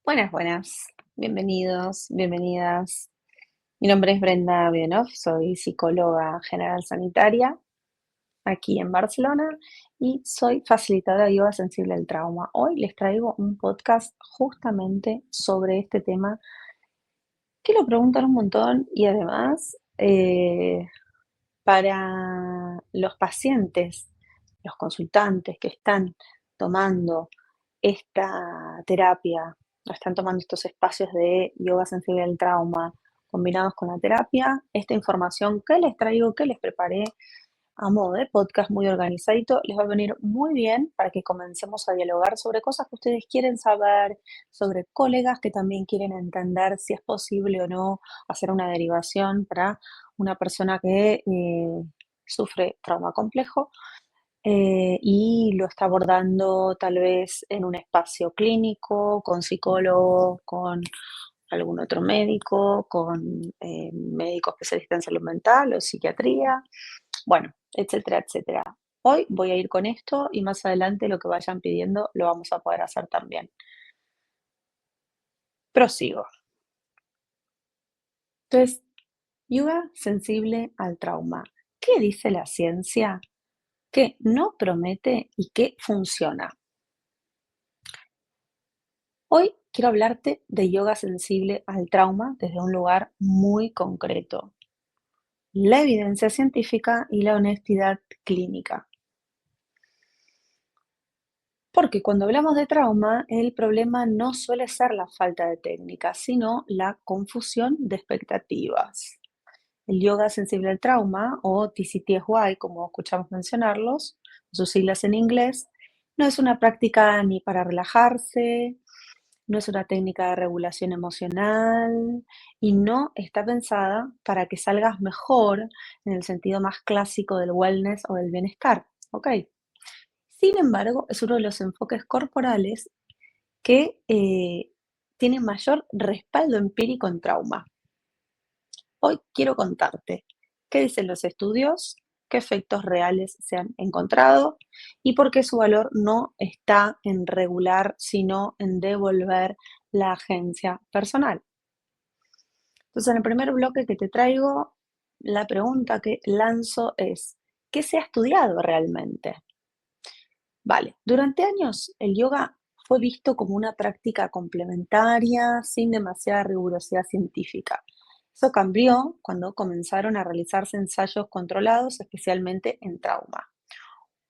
Buenas, buenas. Bienvenidos, bienvenidas. Mi nombre es Brenda Bienhoff, soy psicóloga general sanitaria aquí en Barcelona y soy facilitadora de yoga sensible al trauma. Hoy les traigo un podcast justamente sobre este tema que lo preguntan un montón y además para los pacientes, los consultantes que están tomando esta terapia, o están tomando estos espacios de yoga sensible al trauma combinados con la terapia, esta información que les traigo, que les preparé a modo de podcast muy organizadito, les va a venir muy bien para que comencemos a dialogar sobre cosas que ustedes quieren saber, sobre colegas que también quieren entender si es posible o no hacer una derivación para una persona que sufre trauma complejo y lo está abordando tal vez en un espacio clínico, con psicólogo, con algún otro médico, con médico especialista en salud mental o psiquiatría, bueno, etcétera, etcétera. Hoy voy a ir con esto y más adelante lo que vayan pidiendo lo vamos a poder hacer también. Prosigo. Entonces, yoga sensible al trauma. ¿Qué dice la ciencia? Que no promete y que funciona. Hoy quiero hablarte de yoga sensible al trauma desde un lugar muy concreto, la evidencia científica y la honestidad clínica. Porque cuando hablamos de trauma, el problema no suele ser la falta de técnica, sino la confusión de expectativas. El yoga sensible al trauma, o TCTSY, como escuchamos mencionarlos, sus siglas en inglés, no es una práctica ni para relajarse, no es una técnica de regulación emocional y no está pensada para que salgas mejor en el sentido más clásico del wellness o del bienestar. ¿Ok? Sin embargo, es uno de los enfoques corporales que tiene mayor respaldo empírico en trauma. Hoy quiero contarte qué dicen los estudios, qué efectos reales se han encontrado y por qué su valor no está en regular, sino en devolver la agencia personal. Entonces, en el primer bloque que te traigo, la pregunta que lanzo es, ¿qué se ha estudiado realmente? Vale, durante años el yoga fue visto como una práctica complementaria, sin demasiada rigurosidad científica. Eso cambió cuando comenzaron a realizarse ensayos controlados, especialmente en trauma.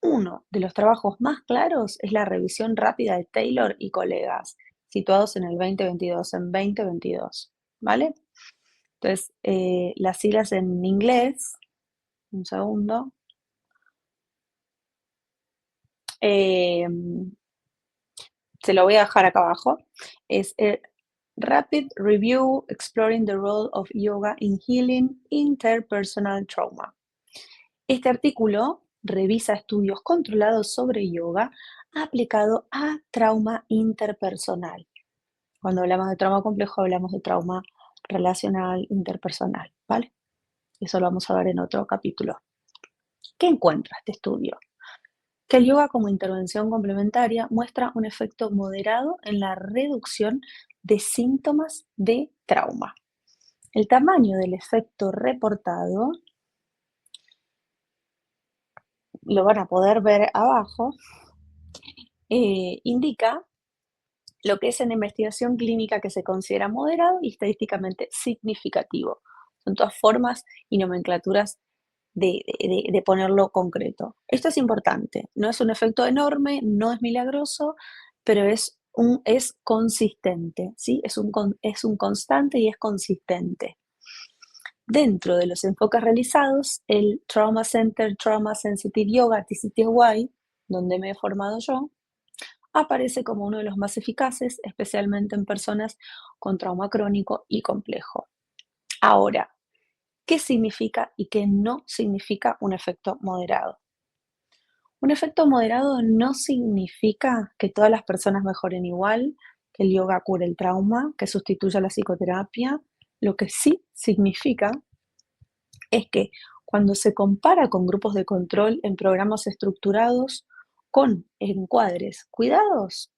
Uno de los trabajos más claros es la revisión rápida de Taylor y colegas, situados en el 2022, en 2022, ¿vale? Entonces, las siglas en inglés, un segundo, eh, se lo voy a dejar acá abajo, es Rapid Review Exploring the Role of Yoga in Healing Interpersonal Trauma. Este artículo revisa estudios controlados sobre yoga aplicado a trauma interpersonal. Cuando hablamos de trauma complejo, hablamos de trauma relacional interpersonal, ¿vale? Eso lo vamos a ver en otro capítulo. ¿Qué encuentra este estudio? Que el yoga como intervención complementaria muestra un efecto moderado en la reducción de síntomas de trauma. El tamaño del efecto reportado, lo van a poder ver abajo, indica lo que es en investigación clínica que se considera moderado y estadísticamente significativo. Son todas formas y nomenclaturas de ponerlo concreto. Esto es importante, no es un efecto enorme, no es milagroso, pero es consistente, ¿sí? Es un constante y es consistente. Dentro de los enfoques realizados, el Trauma Center Trauma Sensitive Yoga, TCTY, donde me he formado yo, aparece como uno de los más eficaces, especialmente en personas con trauma crónico y complejo. Ahora, ¿qué significa y qué no significa un efecto moderado? Un efecto moderado no significa que todas las personas mejoren igual, que el yoga cure el trauma, que sustituya la psicoterapia. Lo que sí significa es que cuando se compara con grupos de control en programas estructurados con encuadres cuidados,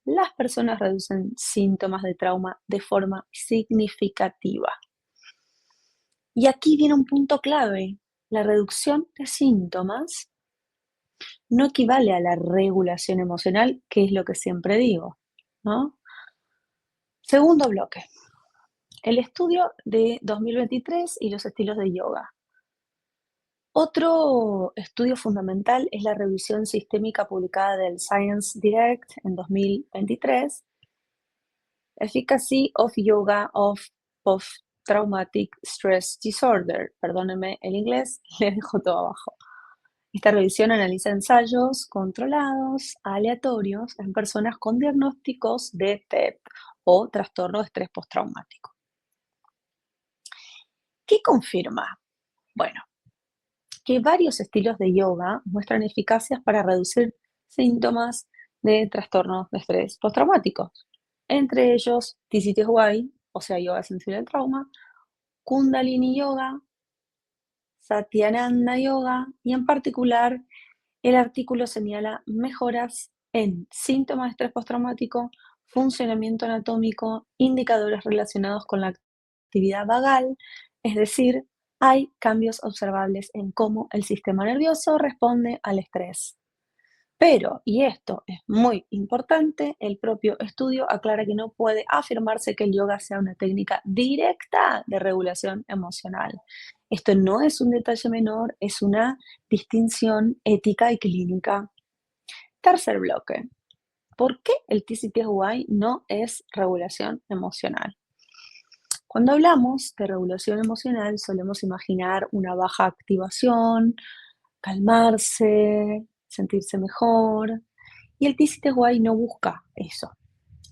las personas reducen síntomas de trauma de forma significativa. Y aquí viene un punto clave. La reducción de síntomas no equivale a la regulación emocional, que es lo que siempre digo, ¿no? Segundo bloque, el estudio de 2023 y los estilos de yoga. Otro estudio fundamental es la revisión sistémica publicada del Science Direct en 2023, Efficacy of Yoga of Post-Traumatic Stress Disorder. Perdónenme el inglés, les dejo todo abajo. Esta revisión analiza ensayos controlados, aleatorios, en personas con diagnósticos de TEP o trastorno de estrés postraumático. ¿Qué confirma? Bueno, que varios estilos de yoga muestran eficacias para reducir síntomas de trastornos de estrés postraumáticos. Entre ellos, TCTY, o sea, yoga sensible al trauma, Kundalini Yoga, Satyananda Yoga y en particular el artículo señala mejoras en síntomas de estrés postraumático, funcionamiento anatómico, indicadores relacionados con la actividad vagal, es decir, hay cambios observables en cómo el sistema nervioso responde al estrés. Pero, y esto es muy importante, el propio estudio aclara que no puede afirmarse que el yoga sea una técnica directa de regulación emocional. Esto no es un detalle menor, es una distinción ética y clínica. Tercer bloque. ¿Por qué el TCPY no es regulación emocional? Cuando hablamos de regulación emocional, solemos imaginar una baja activación, calmarse, sentirse mejor. Y el TCTY no busca eso.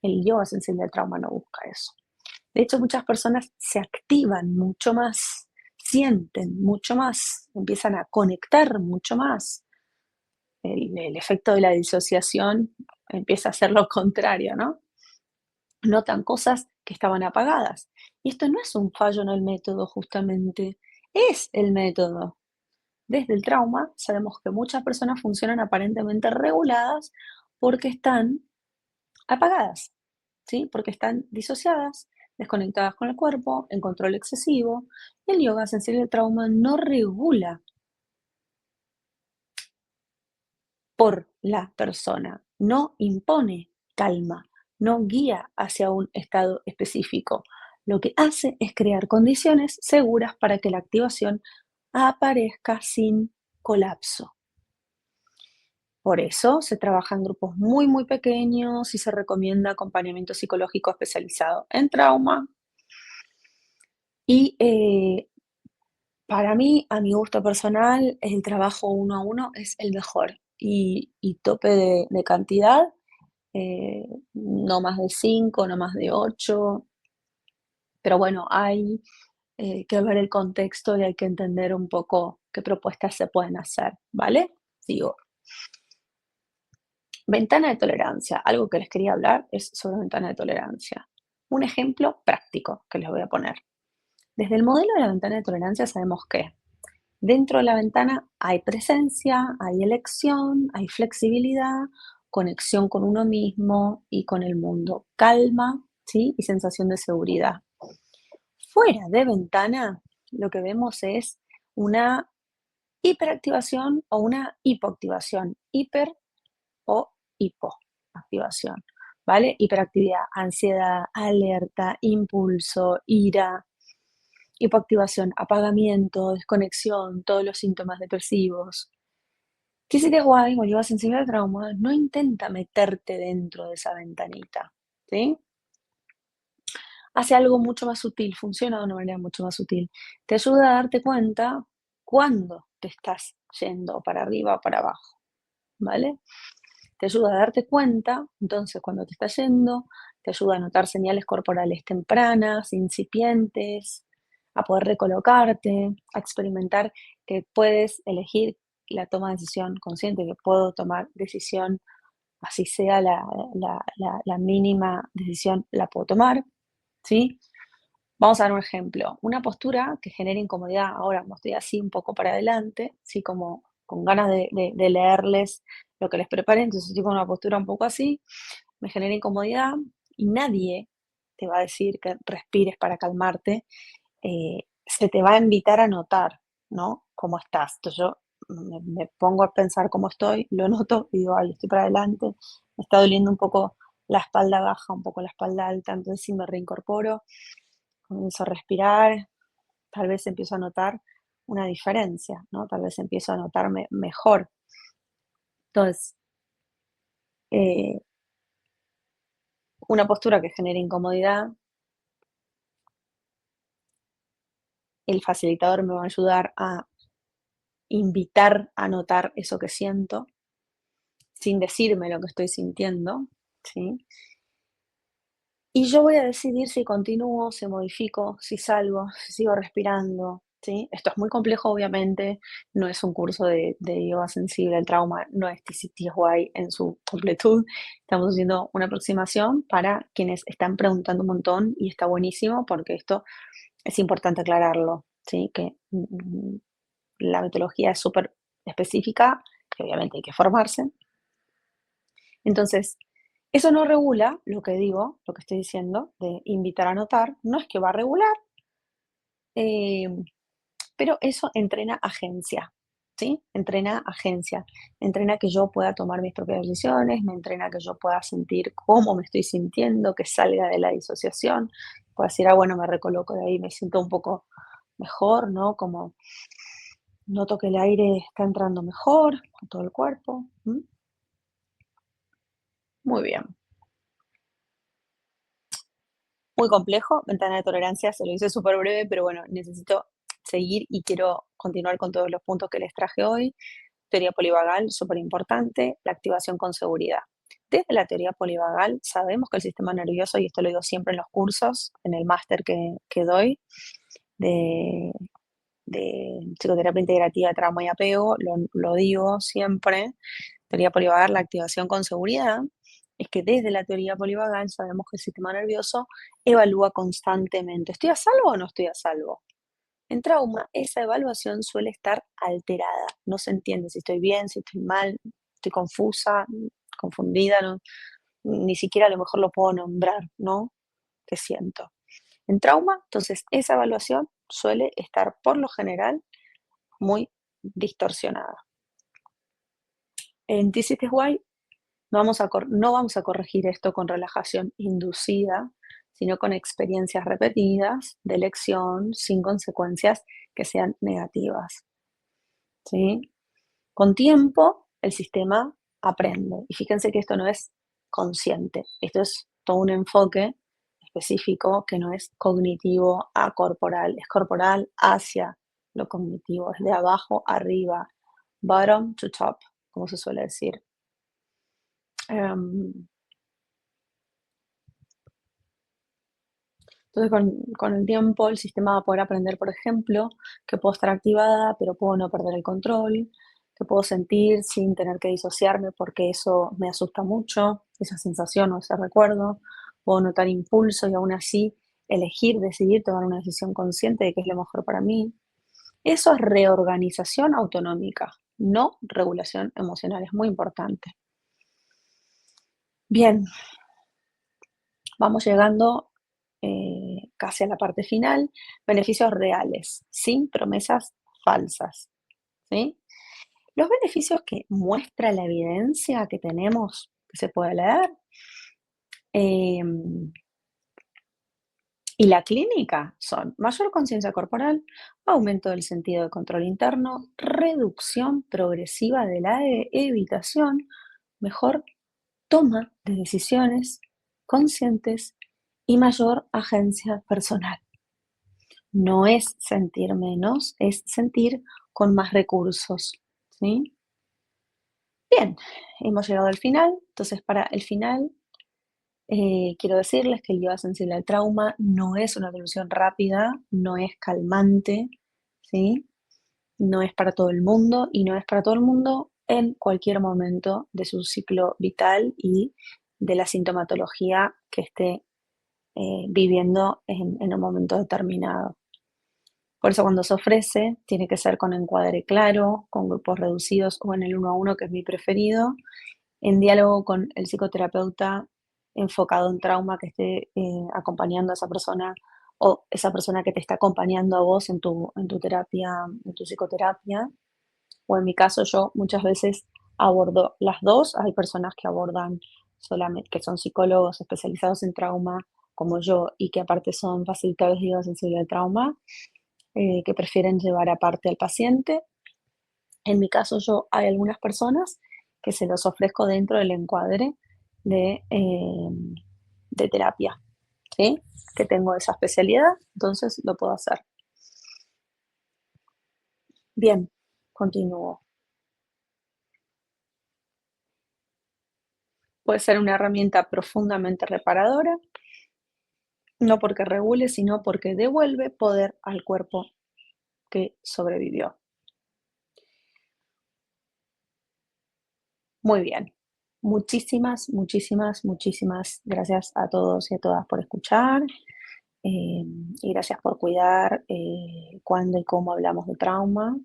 El yoga sensible al trauma no busca eso. De hecho, muchas personas se activan mucho más, sienten mucho más, empiezan a conectar mucho más. El efecto de la disociación empieza a ser lo contrario, ¿no? Notan cosas que estaban apagadas. Y esto no es un fallo en el método, justamente, es el método. Desde el trauma sabemos que muchas personas funcionan aparentemente reguladas porque están apagadas, ¿sí? Porque están disociadas, desconectadas con el cuerpo, en control excesivo. Y el yoga sensible al trauma no regula por la persona, no impone calma, no guía hacia un estado específico. Lo que hace es crear condiciones seguras para que la activación aparezca sin colapso. Por eso se trabaja en grupos muy, muy pequeños y se recomienda acompañamiento psicológico especializado en trauma. Y para mí, a mi gusto personal, el trabajo uno a uno es el mejor. Y tope de cantidad, no más de 5, no más de 8. Pero bueno, hay que ver el contexto y hay que entender un poco qué propuestas se pueden hacer, ¿vale? Sigo. Ventana de tolerancia. Algo que les quería hablar es sobre ventana de tolerancia. Un ejemplo práctico que les voy a poner. Desde el modelo de la ventana de tolerancia sabemos que dentro de la ventana hay presencia, hay elección, hay flexibilidad, conexión con uno mismo y con el mundo, calma, ¿sí? Y sensación de seguridad. Fuera de ventana, lo que vemos es una hiperactivación o una hipoactivación. Hiper o hipoactivación, ¿vale? Hiperactividad, ansiedad, alerta, impulso, ira, hipoactivación, apagamiento, desconexión, todos los síntomas depresivos. TCTY o yoga sensible al trauma no intenta meterte dentro de esa ventanita, ¿sí? Hace algo mucho más sutil, funciona de una manera mucho más sutil. Te ayuda a darte cuenta cuándo te estás yendo para arriba o para abajo, ¿vale? Te ayuda a darte cuenta, entonces, cuando te estás yendo, te ayuda a notar señales corporales tempranas, incipientes, a poder recolocarte, a experimentar que puedes elegir la toma de decisión consciente, que puedo tomar decisión, así sea la mínima decisión, la puedo tomar, ¿sí? Vamos a dar un ejemplo. Una postura que genera incomodidad, ahora como estoy así un poco para adelante, ¿sí? Como con ganas de leerles lo que les preparé, entonces estoy con una postura un poco así, me genera incomodidad y nadie te va a decir que respires para calmarte, se te va a invitar a notar, ¿no? Cómo estás. Entonces yo me pongo a pensar cómo estoy, lo noto y digo, ay, estoy para adelante, me está doliendo un poco la espalda baja, un poco la espalda alta, entonces sí me reincorporo, comienzo a respirar, tal vez empiezo a notar una diferencia, ¿no? Tal vez empiezo a notarme mejor. Entonces, eh, una postura que genere incomodidad, el facilitador me va a ayudar a invitar a notar eso que siento, sin decirme lo que estoy sintiendo, ¿sí? Y yo voy a decidir si continúo, si modifico, si salgo, si sigo respirando, ¿sí? Esto es muy complejo, obviamente, no es un curso de yoga sensible al trauma, no es TCTY en su completud. Estamos haciendo una aproximación para quienes están preguntando un montón y está buenísimo porque esto es importante aclararlo, ¿sí? Que la metodología es súper específica, que obviamente hay que formarse. Entonces, eso no regula lo que digo, lo que estoy diciendo, de invitar a notar, no es que va a regular, em, pero eso entrena agencia, ¿sí? Entrena agencia, entrena que yo pueda tomar mis propias decisiones, me entrena que yo pueda sentir cómo me estoy sintiendo, que salga de la disociación, pueda decir, ah, bueno, me recoloco de ahí, me siento un poco mejor, ¿no? Como noto que el aire está entrando mejor a todo el cuerpo. Muy bien. Muy complejo, ventana de tolerancia, se lo hice súper breve, pero bueno, necesito seguir y quiero continuar con todos los puntos que les traje hoy. Teoría polivagal, súper importante, la activación con seguridad. Desde la teoría polivagal sabemos que el sistema nervioso, y esto lo digo siempre en los cursos, en el máster que doy de, de psicoterapia integrativa, trauma y apego, lo digo siempre, teoría polivagal, la activación con seguridad, es que desde la teoría polivagal sabemos que el sistema nervioso evalúa constantemente, ¿estoy a salvo o no estoy a salvo? En trauma, esa evaluación suele estar alterada, no se entiende si estoy bien, si estoy mal, estoy confusa, confundida, ni siquiera a lo mejor lo puedo nombrar, ¿no? ¿Qué siento? En trauma, entonces, esa evaluación suele estar por lo general muy distorsionada. En TCTY no vamos a corregir esto con relajación inducida, sino con experiencias repetidas de elección sin consecuencias que sean negativas, ¿sí? Con tiempo, el sistema aprende. Y fíjense que esto no es consciente, esto es todo un enfoque específico que no es cognitivo a corporal, es corporal hacia lo cognitivo, es de abajo arriba, bottom to top, como se suele decir. Em, Entonces, con el tiempo, el sistema va a poder aprender, por ejemplo, que puedo estar activada, pero puedo no perder el control, que puedo sentir sin tener que disociarme porque eso me asusta mucho, esa sensación o ese recuerdo. Puedo notar impulso y aún así elegir, decidir, tomar una decisión consciente de qué es lo mejor para mí. Eso es reorganización autonómica, no regulación emocional, es muy importante. Bien, vamos llegando casi a la parte final. Beneficios reales, sin promesas falsas, ¿sí? Los beneficios que muestra la evidencia que tenemos, que se puede leer, em, y la clínica son mayor conciencia corporal, aumento del sentido de control interno, reducción progresiva de la evitación, mejor toma de decisiones conscientes y mayor agencia personal. No es sentir menos, es sentir con más recursos, ¿sí? Bien, hemos llegado al final. Entonces, para el final, quiero decirles que el yoga sensible al trauma no es una solución rápida, no es calmante, ¿sí? No es para todo el mundo y no es para todo el mundo en cualquier momento de su ciclo vital y de la sintomatología que esté viviendo en un momento determinado. Por eso cuando se ofrece, tiene que ser con encuadre claro, con grupos reducidos o en el uno a uno, que es mi preferido, en diálogo con el psicoterapeuta enfocado en trauma que esté acompañando a esa persona o esa persona que te está acompañando a vos en tu terapia, en tu psicoterapia. O en mi caso, yo muchas veces abordo las dos. Hay personas que abordan solamente, que son psicólogos especializados en trauma, como yo, y que aparte son facilitadores de ayuda sensible al trauma, que prefieren llevar aparte al paciente. En mi caso, yo hay algunas personas que se los ofrezco dentro del encuadre de, de terapia, ¿sí? Que tengo esa especialidad, entonces lo puedo hacer. Bien, continúo. Puede ser una herramienta profundamente reparadora, no porque regule, sino porque devuelve poder al cuerpo que sobrevivió. Muy bien. Muchísimas gracias a todos y a todas por escuchar. Y gracias por cuidar cuándo y cómo hablamos de trauma.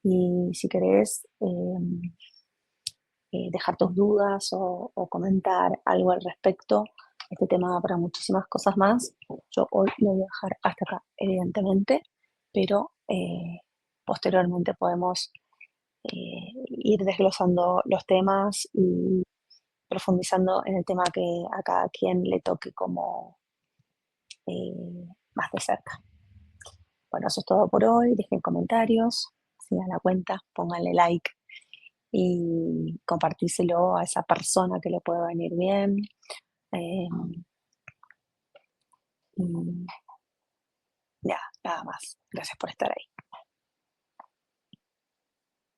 Y si querés dejar tus dudas o comentar algo al respecto, este tema da para muchísimas cosas más. Yo hoy lo voy a dejar hasta acá, evidentemente, pero posteriormente podemos ir desglosando los temas y profundizando en el tema que a cada quien le toque como más de cerca. Bueno, eso es todo por hoy. Dejen comentarios, sigan la cuenta, pónganle like y compartírselo a esa persona que le pueda venir bien. Eh, y ya, nada más. Gracias por estar ahí.